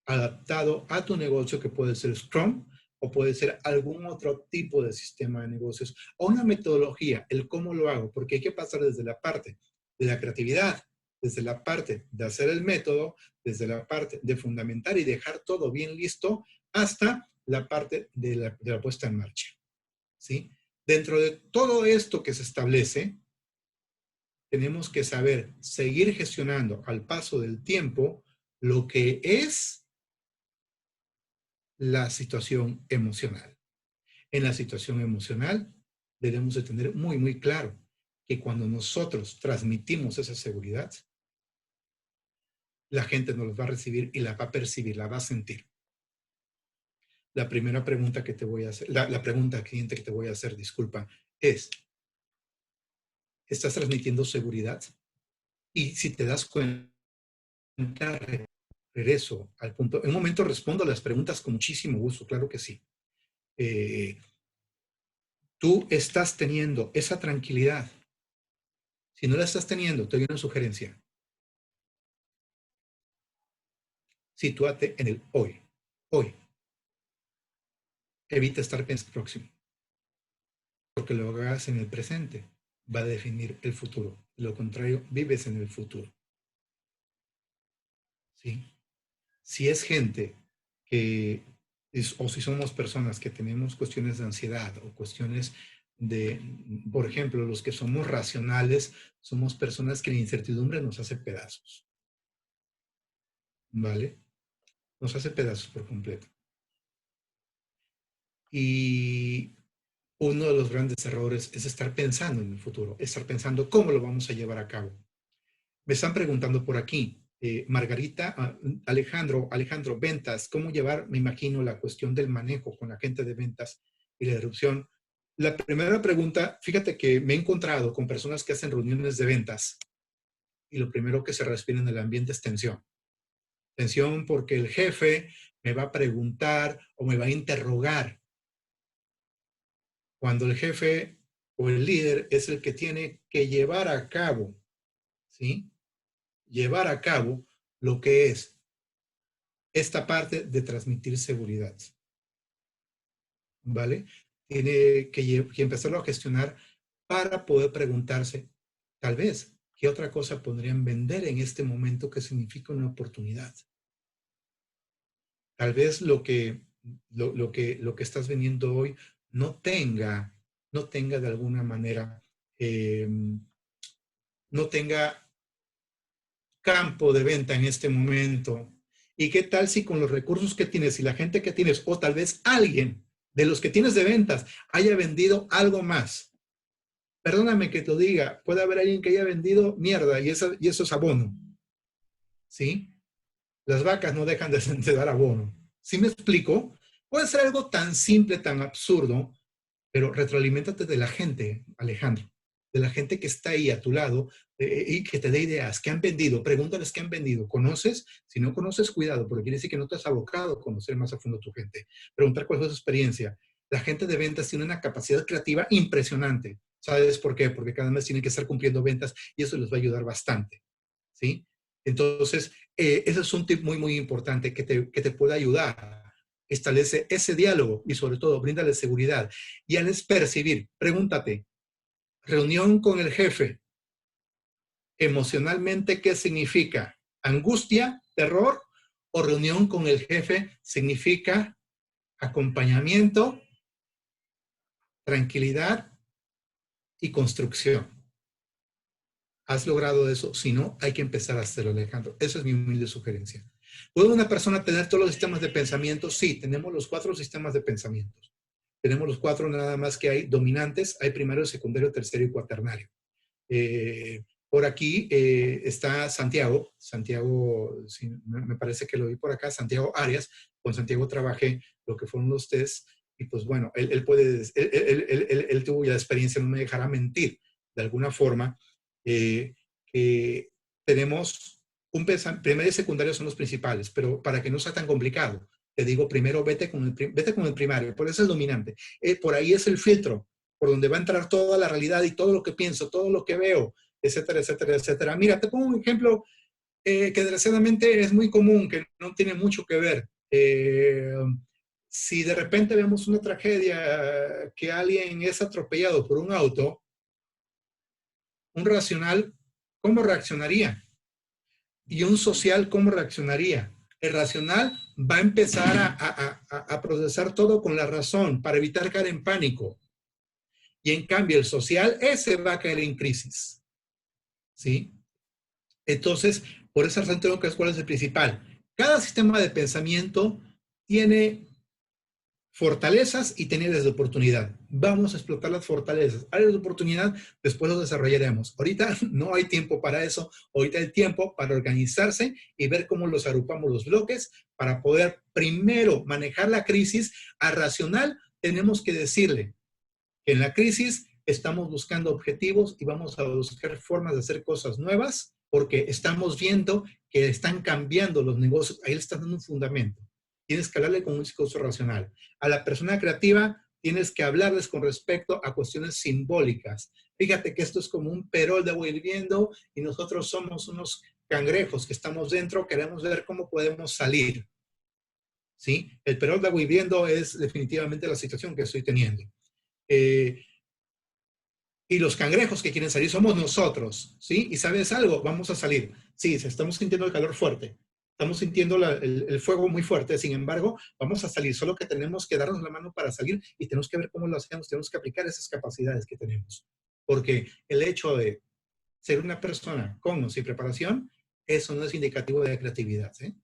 adaptado a tu negocio, que puede ser Scrum o puede ser algún otro tipo de sistema de negocios o una metodología, el cómo lo hago, porque hay que pasar desde la parte de la creatividad, desde la parte de hacer el método, desde la parte de fundamentar y dejar todo bien listo, hasta la parte de la puesta en marcha. ¿Sí? Dentro de todo esto que se establece, tenemos que saber seguir gestionando al paso del tiempo lo que es la situación emocional. En la situación emocional debemos de tener muy, muy claro que cuando nosotros transmitimos esa seguridad, la gente nos la va a recibir y la va a percibir, la va a sentir. La primera pregunta que te voy a hacer, la pregunta cliente que te voy a hacer, disculpa, es, ¿estás transmitiendo seguridad? Y si te das cuenta, regreso al punto. En un momento respondo a las preguntas con muchísimo gusto, claro que sí. Tú estás teniendo esa tranquilidad. Si no la estás teniendo, te doy una sugerencia. Sitúate en el hoy. Hoy. Evita estar pensando en el próximo. Porque lo que hagas en el presente va a definir el futuro. De lo contrario, vives en el futuro. ¿Sí? Si es gente que, o si somos personas que tenemos cuestiones de ansiedad o cuestiones de, por ejemplo, los que somos racionales, somos personas que la incertidumbre nos hace pedazos. ¿Vale? Nos hace pedazos por completo. Y uno de los grandes errores es estar pensando en el futuro, estar pensando cómo lo vamos a llevar a cabo. Me están preguntando por aquí, Margarita, Alejandro, ventas, ¿cómo llevar, me imagino, la cuestión del manejo con la gente de ventas y la erupción? La primera pregunta, fíjate que me he encontrado con personas que hacen reuniones de ventas y lo primero que se respira en el ambiente es tensión. Tensión porque el jefe me va a preguntar o me va a interrogar. Cuando el jefe o el líder es el que tiene que llevar a cabo, ¿sí? Llevar a cabo lo que es esta parte de transmitir seguridad, ¿vale? Tiene que empezarlo a gestionar para poder preguntarse, tal vez, ¿qué otra cosa podrían vender en este momento que significa una oportunidad? Tal vez lo que estás vendiendo hoy no tenga de alguna manera, no tenga campo de venta en este momento. ¿Y qué tal si con los recursos que tienes y la gente que tienes, o tal vez alguien de los que tienes de ventas haya vendido algo más? Perdóname que te diga, puede haber alguien que haya vendido mierda y eso es abono. ¿Sí? Las vacas no dejan de dar abono. ¿Sí me explico? Puede ser algo tan simple, tan absurdo, pero retroaliméntate de la gente, Alejandro, de la gente que está ahí a tu lado y que te dé ideas, que han vendido, pregúntales qué han vendido. ¿Conoces? Si no conoces, cuidado, porque quiere decir que no te has abocado a conocer más a fondo a tu gente. Preguntar cuál fue su experiencia. La gente de ventas tiene una capacidad creativa impresionante. ¿Sabes por qué? Porque cada mes tienen que estar cumpliendo ventas y eso les va a ayudar bastante. ¿Sí? Entonces, ese es un tip muy, muy importante que te puede ayudar. Establece ese diálogo y sobre todo, bríndale seguridad. Y al percibir, pregúntate, reunión con el jefe, emocionalmente, ¿qué significa? ¿Angustia, terror? ¿O reunión con el jefe significa acompañamiento, tranquilidad y construcción? ¿Has logrado eso? Si no, hay que empezar a hacerlo, Alejandro. Esa es mi humilde sugerencia. ¿Puede una persona tener todos los sistemas de pensamiento? Sí, tenemos los 4 sistemas de pensamientos. Tenemos los 4 nada más que hay dominantes, hay primario, secundario, terciario y cuaternario. Por aquí está Santiago, sí, me parece que lo vi por acá, Santiago Arias. Con Santiago trabajé lo que fueron los test y pues bueno, él tuvo ya la experiencia, no me dejará mentir de alguna forma. Que tenemos primario y secundario son los principales, pero para que no sea tan complicado, te digo primero vete con el primario, por eso es el dominante. Por ahí es el filtro, por donde va a entrar toda la realidad y todo lo que pienso, todo lo que veo, etcétera, etcétera, etcétera. Mira, te pongo un ejemplo que desgraciadamente es muy común, que no tiene mucho que ver. Si de repente vemos una tragedia, que alguien es atropellado por un auto, un racional, ¿cómo reaccionaría? Y un social, ¿cómo reaccionaría? El racional va a empezar a procesar todo con la razón para evitar caer en pánico. Y en cambio, el social, ese va a caer en crisis. ¿Sí? Entonces, por esa razón tengo que ver cuál es el principal. Cada sistema de pensamiento tiene fortalezas y tener áreas de oportunidad. Vamos a explotar las fortalezas. Áreas de oportunidad, después lo desarrollaremos. Ahorita no hay tiempo para eso. Ahorita hay tiempo para organizarse y ver cómo los agrupamos los bloques para poder primero manejar la crisis. A racional tenemos que decirle que en la crisis estamos buscando objetivos y vamos a buscar formas de hacer cosas nuevas porque estamos viendo que están cambiando los negocios. Ahí le están dando un fundamento. Tienes que hablarle con un discurso racional. A la persona creativa tienes que hablarles con respecto a cuestiones simbólicas. Fíjate que esto es como un perol de agua hirviendo y nosotros somos unos cangrejos que estamos dentro, queremos ver cómo podemos salir. ¿Sí? El perol de agua hirviendo es definitivamente la situación que estoy teniendo. Y los cangrejos que quieren salir somos nosotros, ¿sí? Y ¿sabes algo? Vamos a salir. Sí, estamos sintiendo el calor fuerte. Estamos sintiendo el fuego muy fuerte. Sin embargo, vamos a salir. Solo que tenemos que darnos la mano para salir y tenemos que ver cómo lo hacemos. Tenemos que aplicar esas capacidades que tenemos. Porque el hecho de ser una persona con o sin preparación, eso no es indicativo de creatividad, ¿sí?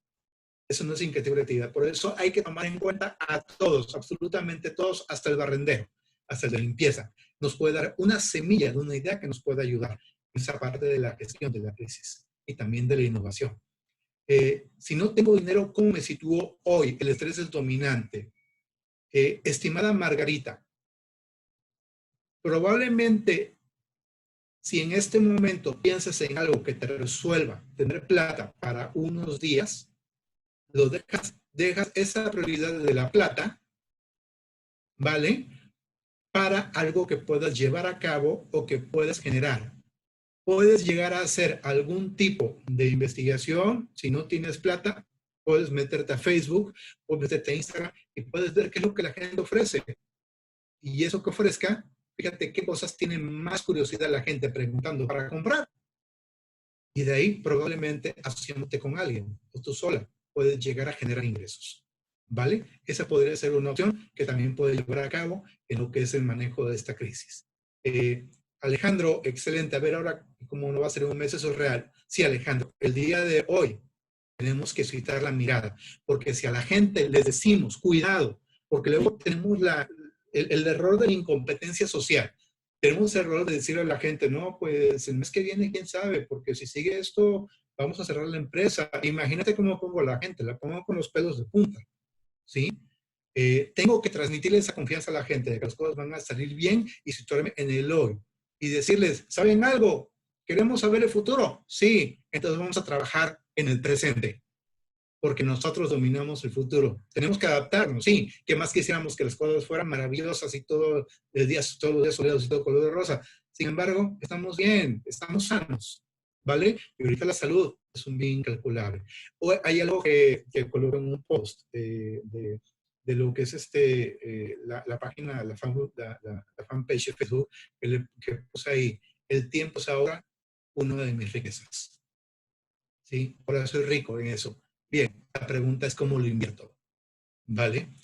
Eso no es indicativo de creatividad. Por eso hay que tomar en cuenta a todos, absolutamente todos, hasta el barrendero, hasta el de limpieza. Nos puede dar una semilla de una idea que nos puede ayudar en esa parte de la gestión de la crisis y también de la innovación. Si no tengo dinero, ¿cómo me sitúo hoy? El estrés es dominante. Estimada Margarita, probablemente si en este momento piensas en algo que te resuelva tener plata para unos días, lo dejas esa prioridad de la plata, ¿vale? Para algo que puedas llevar a cabo o que puedas generar. Puedes llegar a hacer algún tipo de investigación. Si no tienes plata, puedes meterte a Facebook, puedes meterte a Instagram y puedes ver qué es lo que la gente ofrece. Y eso que ofrezca, fíjate qué cosas tiene más curiosidad la gente preguntando para comprar. Y de ahí probablemente asociándote con alguien o tú sola puedes llegar a generar ingresos. ¿Vale? Esa podría ser una opción que también puede llevar a cabo en lo que es el manejo de esta crisis. Alejandro, excelente. A ver ahora cómo no va a ser un mes, eso es real. Sí, Alejandro, el día de hoy tenemos que citar la mirada, porque si a la gente les decimos, cuidado, porque luego tenemos el error de la incompetencia social. Tenemos el error de decirle a la gente, no, pues el mes que viene, quién sabe, porque si sigue esto, vamos a cerrar la empresa. Imagínate cómo pongo a la gente, la pongo con los pelos de punta, ¿sí? Tengo que transmitirle esa confianza a la gente de que las cosas van a salir bien y situarme en el hoy. Y decirles, ¿saben algo? ¿Queremos saber el futuro? Sí, entonces vamos a trabajar en el presente, porque nosotros dominamos el futuro. Tenemos que adaptarnos, sí. ¿Qué más quisiéramos que las cosas fueran maravillosas y todos los días soleados y todo color de rosa? Sin embargo, estamos bien, estamos sanos, ¿vale? Y ahorita la salud es un bien incalculable. O hay algo que coloco en un post de lo que es la página, la fanpage de Facebook, que puse ahí, el tiempo es ahora una de mis riquezas. ¿Sí? Ahora soy rico en eso. Bien, la pregunta es cómo lo invierto. ¿Vale?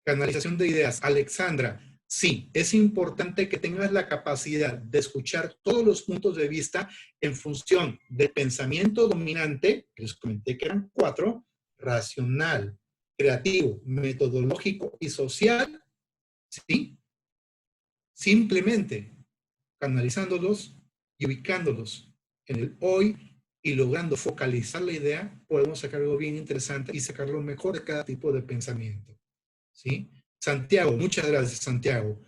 Canalización de ideas. Alexandra, sí, es importante que tengas la capacidad de escuchar todos los puntos de vista en función del pensamiento dominante, que les comenté que eran 4, racional, creativo, metodológico y social, ¿sí? Simplemente canalizándolos y ubicándolos en el hoy y logrando focalizar la idea, podemos sacar algo bien interesante y sacar lo mejor de cada tipo de pensamiento. ¿Sí? Santiago, muchas gracias, Santiago.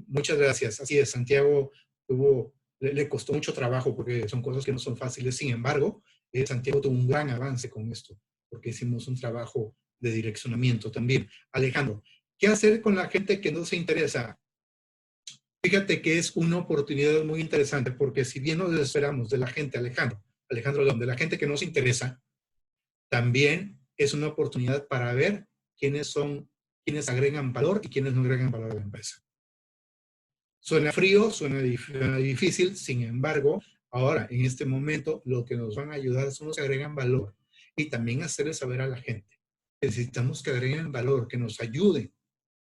Muchas gracias. Así es, Santiago le costó mucho trabajo porque son cosas que no son fáciles. Sin embargo, Santiago tuvo un gran avance con esto, porque hicimos un trabajo de direccionamiento también. Alejandro, ¿qué hacer con la gente que no se interesa? Fíjate que es una oportunidad muy interesante porque si bien nos esperamos de la gente, Alejandro, de la gente que nos interesa, también es una oportunidad para ver quiénes agregan valor y quiénes no agregan valor a la empresa. Suena frío, suena difícil, sin embargo, ahora, en este momento, lo que nos van a ayudar son los que agregan valor y también hacerles saber a la gente. Necesitamos que agreguen valor, que nos ayuden,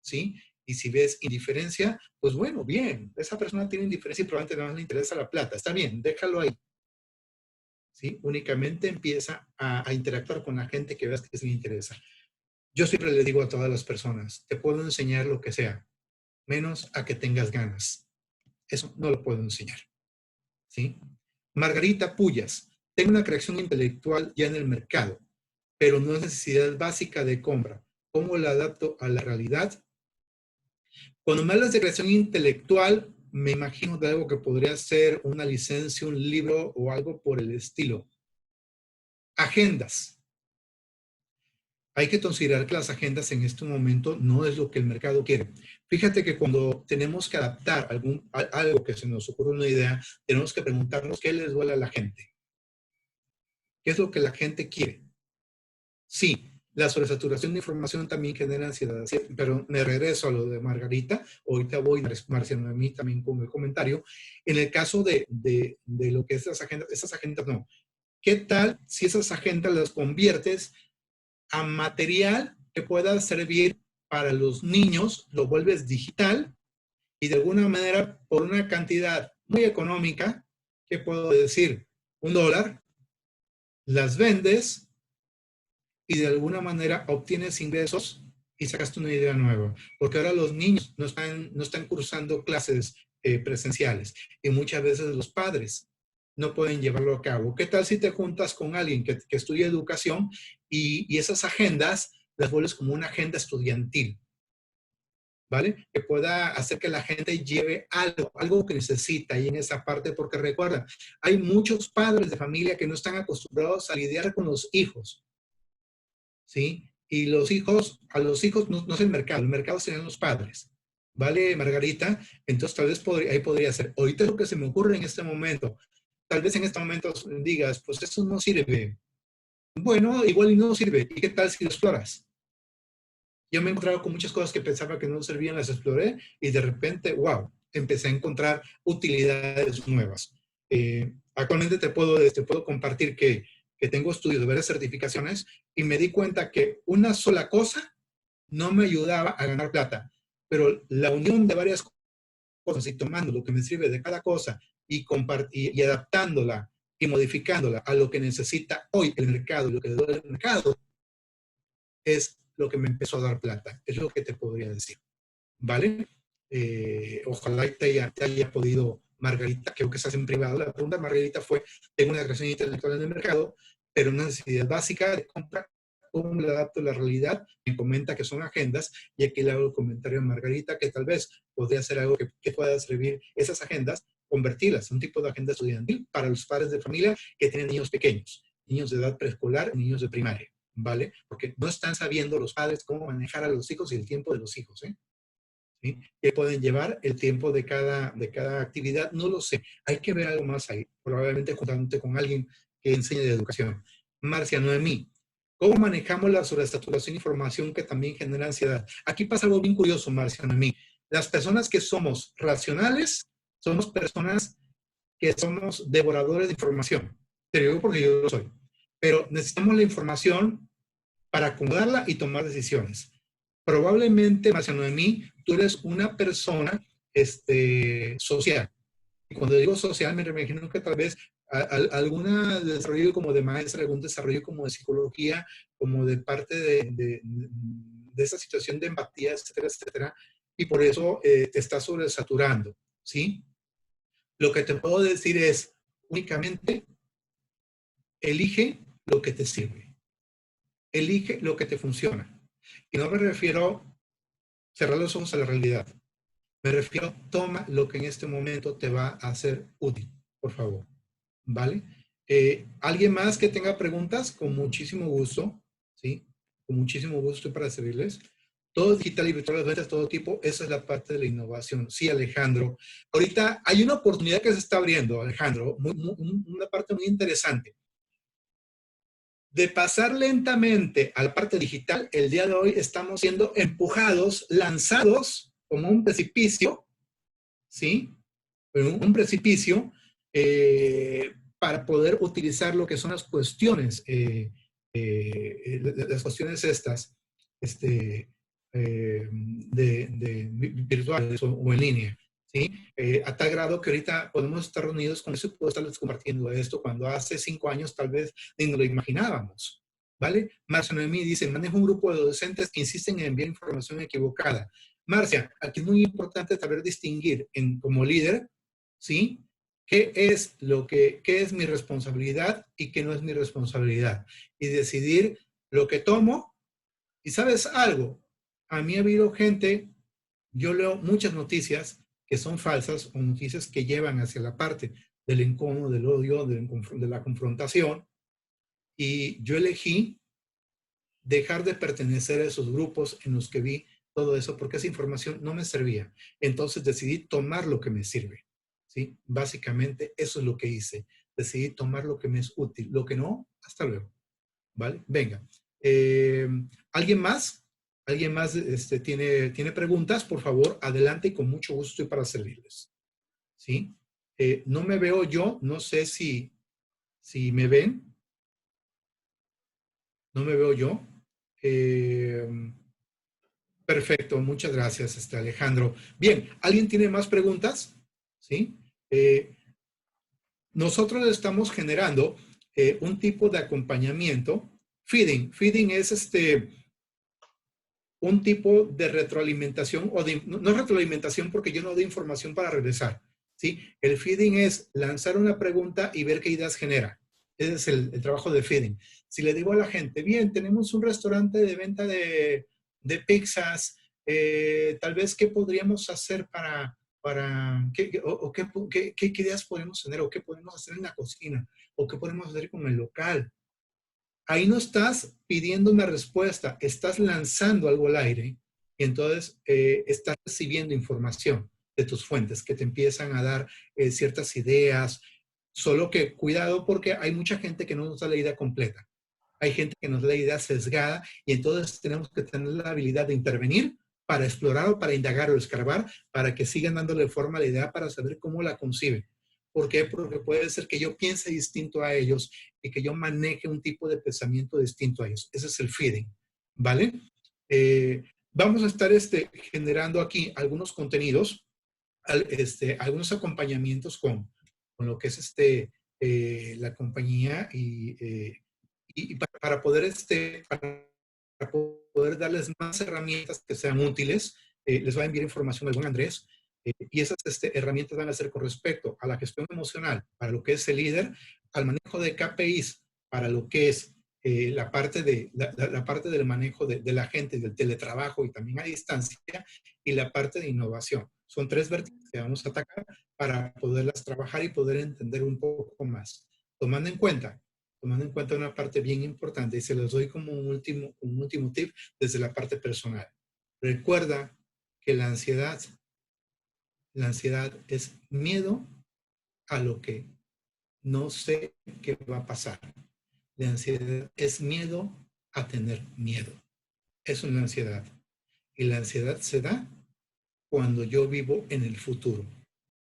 ¿sí? Y si ves indiferencia, pues bueno, bien, esa persona tiene indiferencia y probablemente no le interesa la plata. Está bien, déjalo ahí. ¿Sí? Únicamente empieza a interactuar con la gente que veas que les interesa. Yo siempre le digo a todas las personas, te puedo enseñar lo que sea, menos a que tengas ganas. Eso no lo puedo enseñar, ¿sí? Margarita Pullas, tengo una creación intelectual ya en el mercado, pero no es necesidad básica de compra. ¿Cómo la adapto a la realidad? Cuando me hablas de creación intelectual, me imagino de algo que podría ser una licencia, un libro o algo por el estilo. Agendas. Hay que considerar que las agendas en este momento no es lo que el mercado quiere. Fíjate que cuando tenemos que adaptar algo que se nos ocurre una idea, tenemos que preguntarnos qué les duele a la gente. ¿Qué es lo que la gente quiere? Sí, la sobresaturación de información también genera ansiedad, ¿sí? Pero me regreso a lo de Margarita. Ahorita voy, Marciano, a mí también con el comentario. En el caso de lo que es esas agendas no. ¿Qué tal si esas agendas las conviertes a material que pueda servir para los niños, lo vuelves digital y de alguna manera por una cantidad muy económica, ¿qué puedo decir? $1, las vendes y de alguna manera obtienes ingresos y sacaste una idea nueva. Porque ahora los niños no están cursando clases presenciales y muchas veces los padres no pueden llevarlo a cabo. ¿Qué tal si te juntas con alguien que estudia educación y esas agendas las vuelves como una agenda estudiantil? ¿Vale? Que pueda hacer que la gente lleve algo que necesita ahí en esa parte, porque recuerda, hay muchos padres de familia que no están acostumbrados a lidiar con los hijos, ¿sí? Y a los hijos no es el mercado serían los padres. ¿Vale, Margarita? Entonces tal vez ahí podría ser. Ahorita es lo que se me ocurre en este momento. Tal vez en este momento digas, pues eso no sirve. Bueno, igual y no sirve. ¿Y qué tal si lo exploras? Yo me he encontrado con muchas cosas que pensaba que no servían, las exploré y de repente, wow, empecé a encontrar utilidades nuevas. Actualmente te puedo compartir que tengo estudios de varias certificaciones y me di cuenta que una sola cosa no me ayudaba a ganar plata, pero la unión de varias cosas y tomando lo que me sirve de cada cosa y adaptándola y modificándola a lo que necesita hoy el mercado y lo que debe el mercado, es lo que me empezó a dar plata. Es lo que te podría decir. ¿Vale? Ojalá te haya podido, Margarita, creo que estás en privado. La pregunta, Margarita, fue: tengo una creación intelectual en el mercado, pero una necesidad básica de compra. ¿Cómo le adapto a la realidad? Me comenta que son agendas, y aquí le hago el comentario a Margarita que tal vez podría ser algo que pueda servir esas agendas, convertirlas en un tipo de agenda estudiantil para los padres de familia que tienen niños pequeños, niños de edad preescolar, niños de primaria, ¿vale? Porque no están sabiendo los padres cómo manejar a los hijos y el tiempo de los hijos, ¿eh? ¿Sí? Que pueden llevar el tiempo de cada actividad, no lo sé. Hay que ver algo más ahí, probablemente juntándote con alguien que enseñe de educación. Marcia Noemí, ¿cómo manejamos la sobresaturación de información que también genera ansiedad? Aquí pasa algo bien curioso, Marcia Noemí. Las personas que somos racionales, somos personas que somos devoradores de información. Te digo porque yo lo soy. Pero necesitamos la información para acomodarla y tomar decisiones. Probablemente, Marcia Noemí, tú eres una persona social. Y cuando digo social, me imagino que tal vez algún desarrollo como de maestra, algún desarrollo como de psicología, como de parte de esa situación de empatía, etcétera, etcétera. Y por eso te estás sobresaturando, ¿sí? Lo que te puedo decir es, únicamente, elige lo que te sirve. Elige lo que te funciona. Y no me refiero a cerrar los ojos a la realidad. Me refiero, toma lo que en este momento te va a ser útil, por favor. ¿Vale? ¿Alguien más que tenga preguntas? Con muchísimo gusto, ¿sí? Con muchísimo gusto para servirles. Todo digital y virtual, ventas, todo tipo, esa es la parte de la innovación. Sí, Alejandro. Ahorita hay una oportunidad que se está abriendo, Alejandro, una parte muy interesante. De pasar lentamente a la parte digital, el día de hoy estamos siendo empujados, lanzados como un precipicio, ¿sí? Un precipicio para poder utilizar lo que son las cuestiones, las cuestiones estas, virtuales o en línea, ¿sí? A tal grado que ahorita podemos estar reunidos con eso y puedo estarles compartiendo esto cuando hace 5 años tal vez ni nos lo imaginábamos, ¿vale? Marcia Noemí dice, manejo un grupo de docentes que insisten en enviar información equivocada. Marcia, aquí es muy importante saber distinguir como líder, ¿sí? ¿Qué es mi responsabilidad y qué no es mi responsabilidad? Y decidir lo que tomo. Y ¿sabes algo? A mí ha habido gente, yo leo muchas noticias que son falsas o noticias que llevan hacia la parte del incómodo, del odio, de la confrontación. Y yo elegí dejar de pertenecer a esos grupos en los que vi todo eso porque esa información no me servía. Entonces decidí tomar lo que me sirve. ¿Sí? Básicamente eso es lo que hice. Decidí tomar lo que me es útil. Lo que no, hasta luego. ¿Vale? Venga. ¿Alguien más? ¿Alguien más tiene preguntas? Por favor, adelante y con mucho gusto estoy para servirles. ¿Sí? No me veo yo, no sé si me ven. No me veo yo. Perfecto, muchas gracias, Alejandro. Bien, ¿alguien tiene más preguntas? ¿Sí? Nosotros estamos generando un tipo de acompañamiento. Feeding. Feeding es un tipo de retroalimentación, no retroalimentación porque yo no doy información para regresar. ¿Sí? El feeding es lanzar una pregunta y ver qué ideas genera. Ese es el trabajo de feeding. Si le digo a la gente, bien, tenemos un restaurante de venta de pizzas, tal vez qué podríamos hacer qué ideas podemos tener o qué podemos hacer en la cocina o qué podemos hacer con el local. Ahí no estás pidiendo una respuesta, estás lanzando algo al aire y entonces estás recibiendo información de tus fuentes que te empiezan a dar ciertas ideas, solo que cuidado porque hay mucha gente que no nos da la idea completa. Hay gente que nos da la idea sesgada y entonces tenemos que tener la habilidad de intervenir para explorar o para indagar o escarbar para que sigan dándole forma a la idea para saber cómo la conciben. ¿Por qué? Porque puede ser que yo piense distinto a ellos y que yo maneje un tipo de pensamiento distinto a ellos. Ese es el feeding, ¿vale? Vamos a estar generando aquí algunos contenidos, algunos acompañamientos con lo que es la compañía y para poder, para poder darles más herramientas que sean útiles. Les va a enviar información el buen Andrés. Y esas herramientas van a ser con respecto a la gestión emocional, para lo que es el líder, al manejo de KPIs, para lo que es la parte del manejo de la gente, del teletrabajo y también a distancia, y la parte de innovación. Son 3 verticales que vamos a atacar para poderlas trabajar y poder entender un poco más. Tomando en cuenta una parte bien importante, y se los doy como un último tip desde la parte personal. Recuerda que la ansiedad es miedo a lo que no sé qué va a pasar. La ansiedad es miedo a tener miedo. Es una ansiedad. Y la ansiedad se da cuando yo vivo en el futuro.